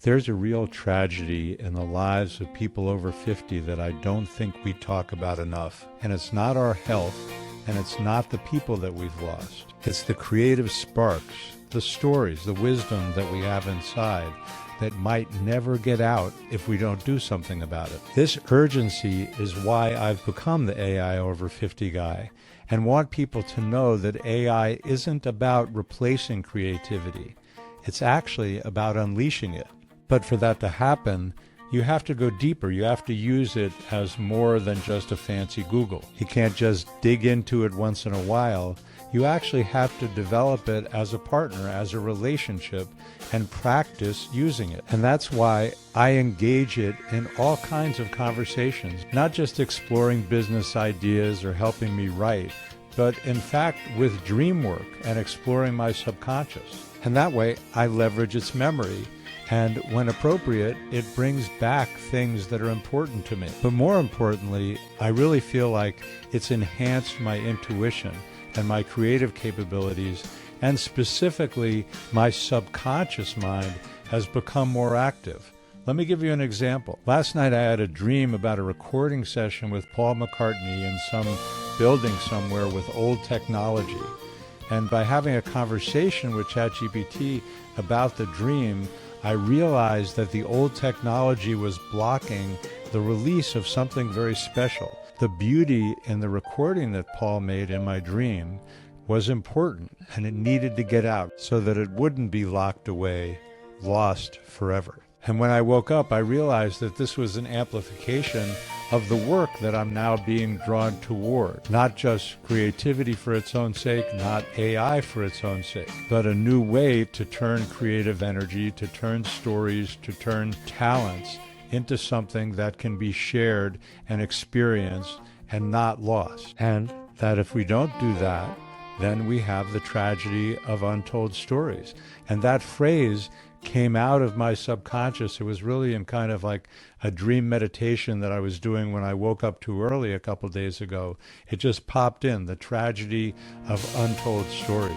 There's a real tragedy in the lives of people over 50 that I don't think we talk about enough. And it's not our health, and it's not the people that we've lost. It's the creative sparks, the stories, the wisdom that we have inside that might never get out if we don't do something about it. This urgency is why I've become the AI over 50 guy and want people to know that AI isn't about replacing creativity. It's actually about unleashing it. But for that to happen, you have to go deeper. You have to use it as more than just a fancy Google. You can't just dig into it once in a while. You actually have to develop it as a partner, as a relationship, and practice using it. And that's why I engage it in all kinds of conversations, not just exploring business ideas or helping me write, but in fact with dream work and exploring my subconscious. And that way I leverage its memory. And when appropriate, it brings back things that are important to me. But more importantly, I really feel like it's enhanced my intuition and my creative capabilities, and specifically my subconscious mind has become more active. Let me give you an example. Last night I had a dream about a recording session with Paul McCartney in some building somewhere with old technology. And by having a conversation with ChatGPT about the dream, I realized that the old technology was blocking the release of something very special. The beauty in the recording that Paul made in my dream was important, and it needed to get out so that it wouldn't be locked away, lost forever. And when I woke up, I realized that this was an amplification of the work that I'm now being drawn toward. Not just creativity for its own sake, not AI for its own sake, but a new way to turn creative energy, to turn stories, to turn talents into something that can be shared and experienced and not lost. And that if we don't do that, then we have the tragedy of untold stories. And that phrase came out of my subconscious. It was really in kind of like a dream meditation that I was doing when I woke up too early a couple days ago. It just popped in, the tragedy of untold stories.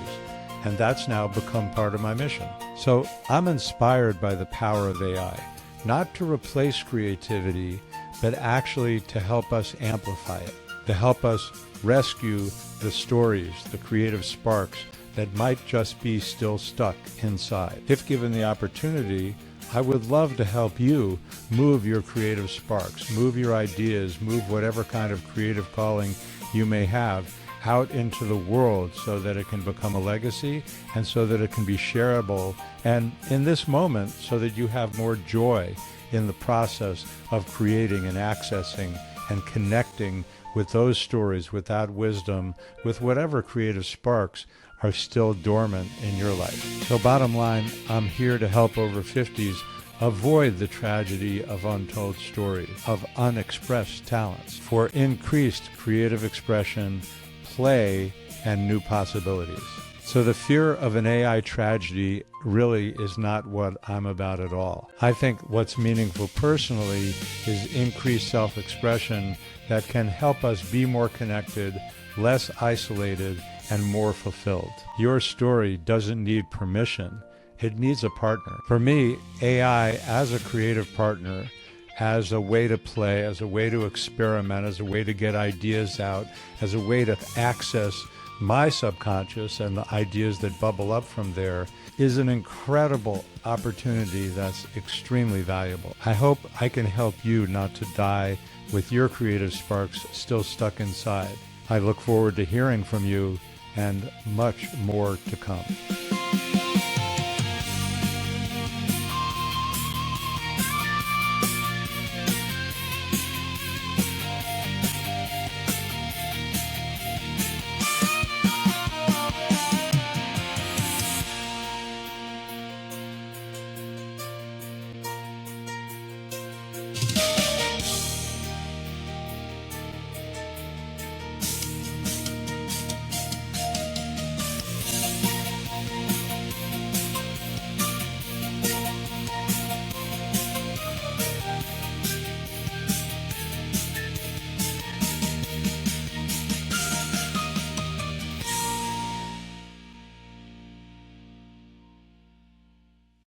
And that's now become part of my mission. So I'm inspired by the power of AI, not to replace creativity, but actually to help us amplify it, to help us rescue the stories, the creative sparks that might just be still stuck inside. If given the opportunity, I would love to help you move your creative sparks, move your ideas, move whatever kind of creative calling you may have out into the world so that it can become a legacy and so that it can be shareable. And in this moment, so that you have more joy in the process of creating and accessing and connecting with those stories, with that wisdom, with whatever creative sparks are still dormant in your life. So bottom line, I'm here to help over 50s avoid the tragedy of untold stories, of unexpressed talents, for increased creative expression, play, and new possibilities. So the fear of an AI tragedy really is not what I'm about at all. I think what's meaningful personally is increased self-expression that can help us be more connected, less isolated, and more fulfilled. Your story doesn't need permission. It needs a partner. For me, AI as a creative partner, as a way to play, as a way to experiment, as a way to get ideas out, as a way to access my subconscious and the ideas that bubble up from there, is an incredible opportunity that's extremely valuable. I hope I can help you not to die with your creative sparks still stuck inside. I look forward to hearing from you and much more to come.